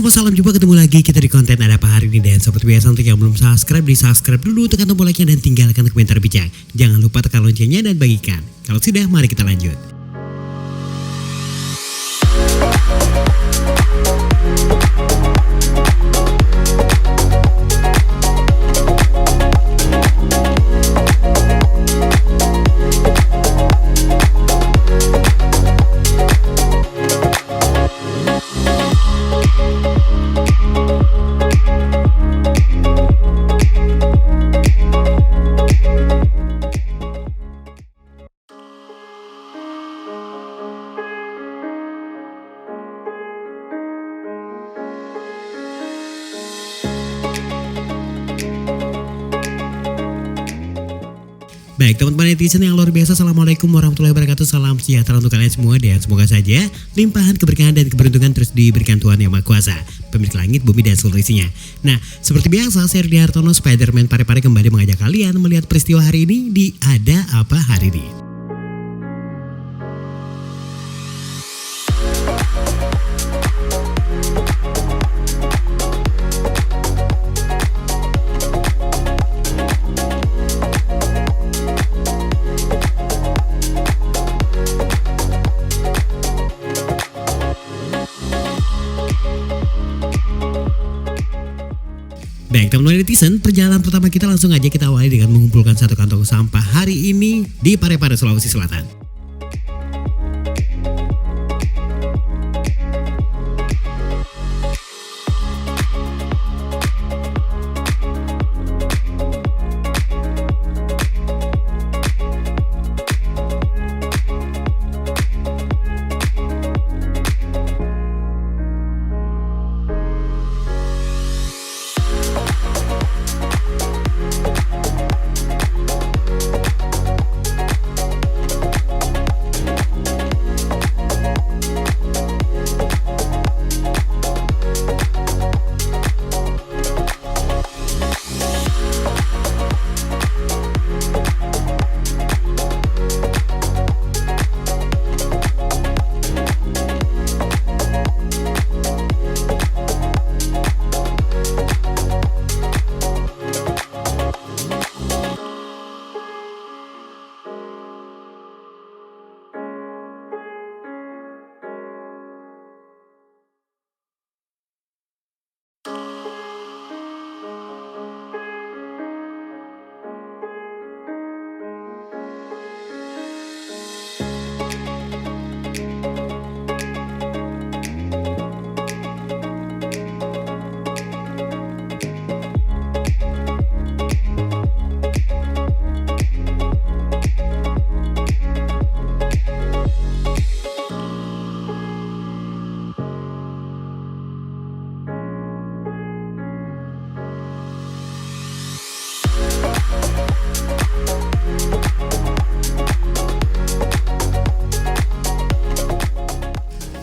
semua, salam jumpa, ketemu lagi kita di konten Ada Apa Hari Ini. Dan seperti biasa untuk yang belum subscribe, di subscribe dulu, tekan tombol like-nya dan tinggalkan komentar bijak. Jangan lupa tekan loncengnya dan bagikan. Kalau sudah, mari kita lanjut. Baik teman-teman netizen yang luar biasa, Assalamualaikum warahmatullahi wabarakatuh. Salam sejahtera untuk kalian semua dan semoga saja limpahan keberkahan dan keberuntungan terus diberikan Tuhan Yang Maha Kuasa, pemilik langit, bumi dan seluruh isinya. Nah, seperti biasa saya Rudi Hartono, Spiderman Pare-Pare kembali mengajak kalian melihat peristiwa hari ini di Ada Apa Hari Ini. Baik teman-teman netizen, perjalanan pertama kita langsung aja kita awali dengan mengumpulkan satu kantong sampah hari ini di Pare-Pare, Sulawesi Selatan.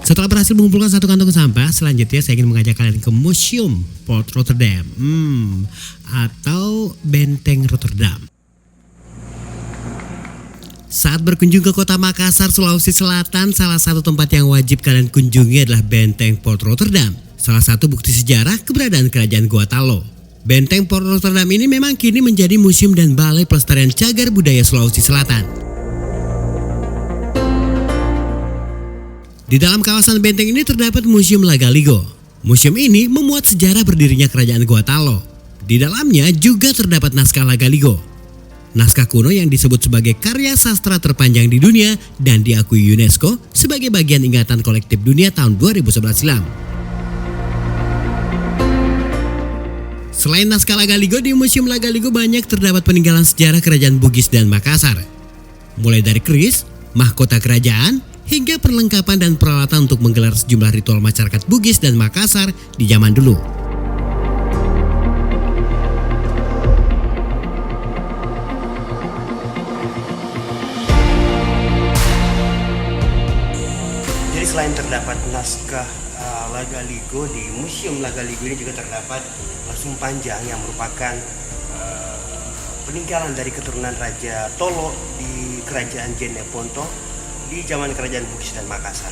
Setelah berhasil mengumpulkan satu kantong sampah, selanjutnya saya ingin mengajak kalian ke Museum Port Rotterdam atau Benteng Rotterdam. Saat berkunjung ke kota Makassar, Sulawesi Selatan, salah satu tempat yang wajib kalian kunjungi adalah Benteng Port Rotterdam. Salah satu bukti sejarah keberadaan kerajaan Gotalo. Benteng Port Rotterdam ini memang kini menjadi museum dan balai pelestarian cagar budaya Sulawesi Selatan. Di dalam kawasan benteng ini terdapat Museum Lagaligo. Museum ini memuat sejarah berdirinya kerajaan Gotalo. Di dalamnya juga terdapat naskah Lagaligo, naskah kuno yang disebut sebagai karya sastra terpanjang di dunia dan diakui UNESCO sebagai bagian ingatan kolektif dunia tahun 2011 silam. Selain naskah Lagaligo, di Museum Lagaligo banyak terdapat peninggalan sejarah kerajaan Bugis dan Makassar. Mulai dari keris, mahkota kerajaan, hingga perlengkapan dan peralatan untuk menggelar sejumlah ritual masyarakat Bugis dan Makassar di zaman dulu. Jadi selain terdapat naskah Lagaligo, di Museum Lagaligo ini juga terdapat Sumpanjang yang merupakan peninggalan dari keturunan Raja Tolo di Kerajaan Jeneponto di zaman Kerajaan Bugis dan Makassar.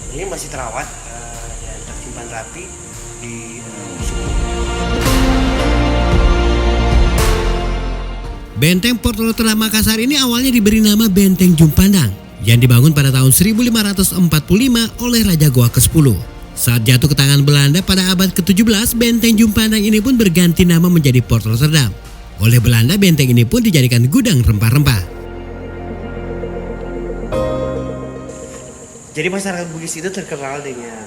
Ini masih terawat dan tersimpan disimpan rapi di museum. Benteng Port Rotterdam Makassar ini awalnya diberi nama Benteng Jumpandang yang dibangun pada tahun 1545 oleh Raja Goa ke-10. Saat jatuh ke tangan Belanda pada abad ke-17, Benteng Jumpandang ini pun berganti nama menjadi Port Rotterdam. Oleh Belanda, benteng ini pun dijadikan gudang rempah-rempah. Jadi masyarakat Bugis itu terkenal dengan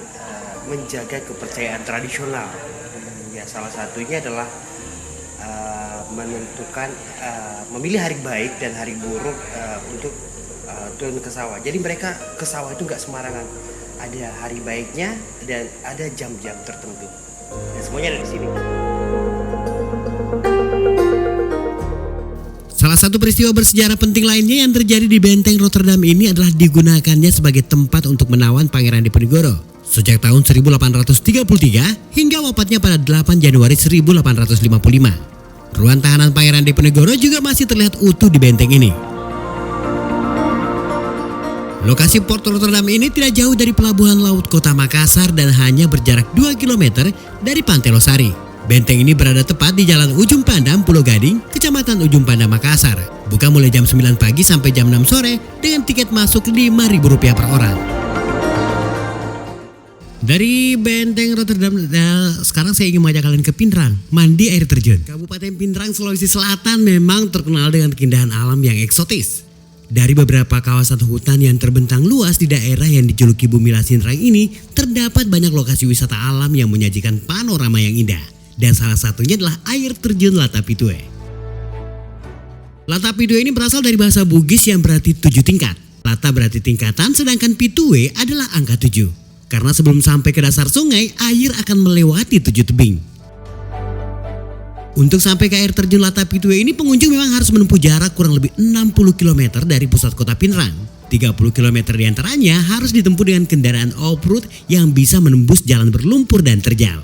menjaga kepercayaan tradisional. Ya, salah satunya adalah menentukan memilih hari baik dan hari buruk untuk turun ke sawah. Jadi mereka ke sawah itu nggak sembarangan. Ada hari baiknya dan ada jam-jam tertentu. Dan semuanya ada di sini. Salah satu peristiwa bersejarah penting lainnya yang terjadi di Benteng Rotterdam ini adalah digunakannya sebagai tempat untuk menawan Pangeran Diponegoro sejak tahun 1833 hingga wafatnya pada 8 Januari 1855. Ruang tahanan Pangeran Diponegoro juga masih terlihat utuh di benteng ini. Lokasi Port Rotterdam ini tidak jauh dari pelabuhan laut kota Makassar dan hanya berjarak 2 km dari Pantai Losari. Benteng ini berada tepat di Jalan Ujung Pandang, Pulau Gading, Kecamatan Ujung Pandang, Makassar. Buka mulai jam 9 pagi sampai jam 6 sore dengan tiket masuk Rp5.000 per orang. Dari Benteng Rotterdam, sekarang saya ingin mengajak kalian ke Pindrang, mandi air terjun. Kabupaten Pindrang, Sulawesi Selatan memang terkenal dengan keindahan alam yang eksotis. Dari beberapa kawasan hutan yang terbentang luas di daerah yang dijuluki Bumi Lasindrang ini, terdapat banyak lokasi wisata alam yang menyajikan panorama yang indah. Dan salah satunya adalah air terjun Latapitue. Latapitue ini berasal dari bahasa Bugis yang berarti 7 tingkat. Lata berarti tingkatan, sedangkan Pitue adalah angka 7. Karena sebelum sampai ke dasar sungai, air akan melewati 7 tebing. Untuk sampai ke air terjun Latapitue ini, pengunjung memang harus menempuh jarak kurang lebih 60 km dari pusat kota Pindrang. 30 km diantaranya harus ditempuh dengan kendaraan off-road yang bisa menembus jalan berlumpur dan terjal.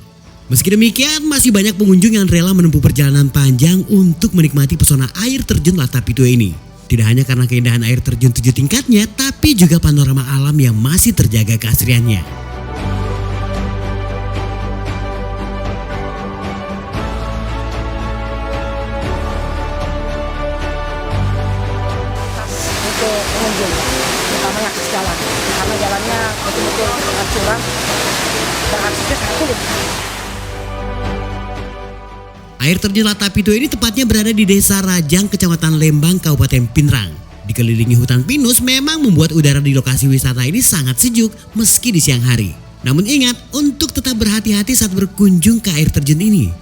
Meski demikian, masih banyak pengunjung yang rela menempuh perjalanan panjang untuk menikmati pesona air terjun Latapitue ini. Tidak hanya karena keindahan air terjun 7 tingkatnya, tapi juga panorama alam yang masih terjaga keasriannya. Untuk pengunjung, utamanya akses jalan, karena jalannya betul-betul curam dan aksesnya sangat sulit. Air terjun Latapitue ini tepatnya berada di Desa Rajang, Kecamatan Lembang, Kabupaten Pindrang. Dikelilingi hutan pinus memang membuat udara di lokasi wisata ini sangat sejuk meski di siang hari. Namun ingat untuk tetap berhati-hati saat berkunjung ke air terjun ini.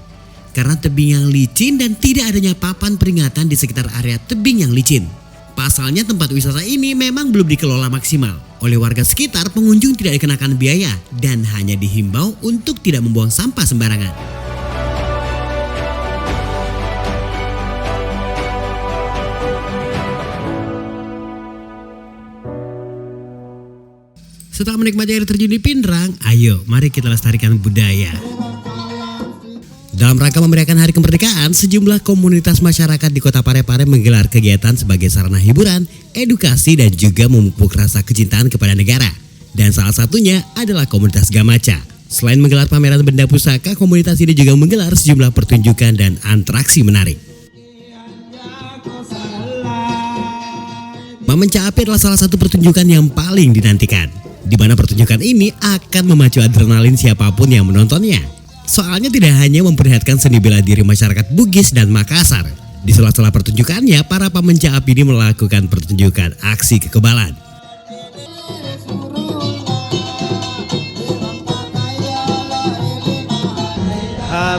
Karena tebing yang licin dan tidak adanya papan peringatan di sekitar area tebing yang licin. Pasalnya tempat wisata ini memang belum dikelola maksimal. Oleh warga sekitar, pengunjung tidak dikenakan biaya dan hanya dihimbau untuk tidak membuang sampah sembarangan. Setelah menikmati air terjun di Pindrang, ayo mari kita lestarikan budaya. Dalam rangka memeriahkan Hari Kemerdekaan, sejumlah komunitas masyarakat di Kota Parepare menggelar kegiatan sebagai sarana hiburan, edukasi dan juga memupuk rasa kecintaan kepada negara. Dan salah satunya adalah komunitas Gamaca. Selain menggelar pameran benda pusaka, komunitas ini juga menggelar sejumlah pertunjukan dan atraksi menarik. Mamenca Api adalah salah satu pertunjukan yang paling dinantikan, di mana pertunjukan ini akan memacu adrenalin siapapun yang menontonnya. Soalnya tidak hanya memperlihatkan seni bela diri masyarakat Bugis dan Makassar. Di sela-sela pertunjukannya, para pamenca api ini melakukan pertunjukan aksi kekebalan.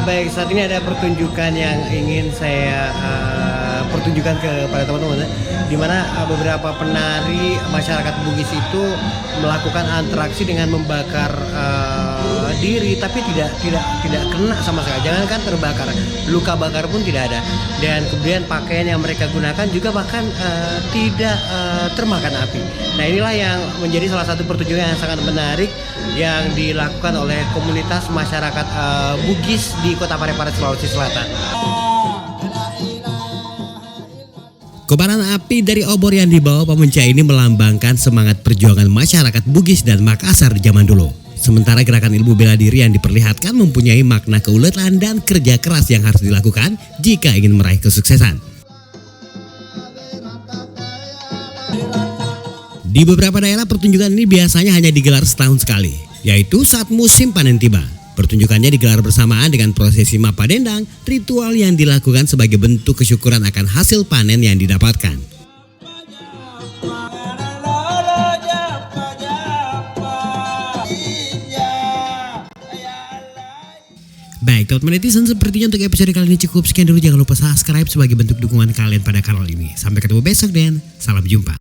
Baik, saat ini ada pertunjukan yang ingin saya pertunjukan kepada teman-teman, di mana beberapa penari masyarakat Bugis itu melakukan atraksi dengan membakar diri, tapi tidak kena sama sekali. Jangankan terbakar, luka bakar pun tidak ada. Dan kemudian pakaian yang mereka gunakan juga bahkan tidak termakan api. Nah, inilah yang menjadi salah satu pertunjukan yang sangat menarik yang dilakukan oleh komunitas masyarakat Bugis di Kota Parepare, Sulawesi Selatan. Kobaran api dari obor yang dibawa pamenca ini melambangkan semangat perjuangan masyarakat Bugis dan Makassar di zaman dulu. Sementara gerakan ilmu bela diri yang diperlihatkan mempunyai makna keuletan dan kerja keras yang harus dilakukan jika ingin meraih kesuksesan. Di beberapa daerah pertunjukan ini biasanya hanya digelar setahun sekali, yaitu saat musim panen tiba. Pertunjukannya digelar bersamaan dengan prosesi Mapa Dendang, ritual yang dilakukan sebagai bentuk kesyukuran akan hasil panen yang didapatkan. Baik, teman netizen, sepertinya untuk episode kali ini cukup sekian dulu. Jangan lupa subscribe sebagai bentuk dukungan kalian pada kanal ini. Sampai ketemu besok dan salam jumpa.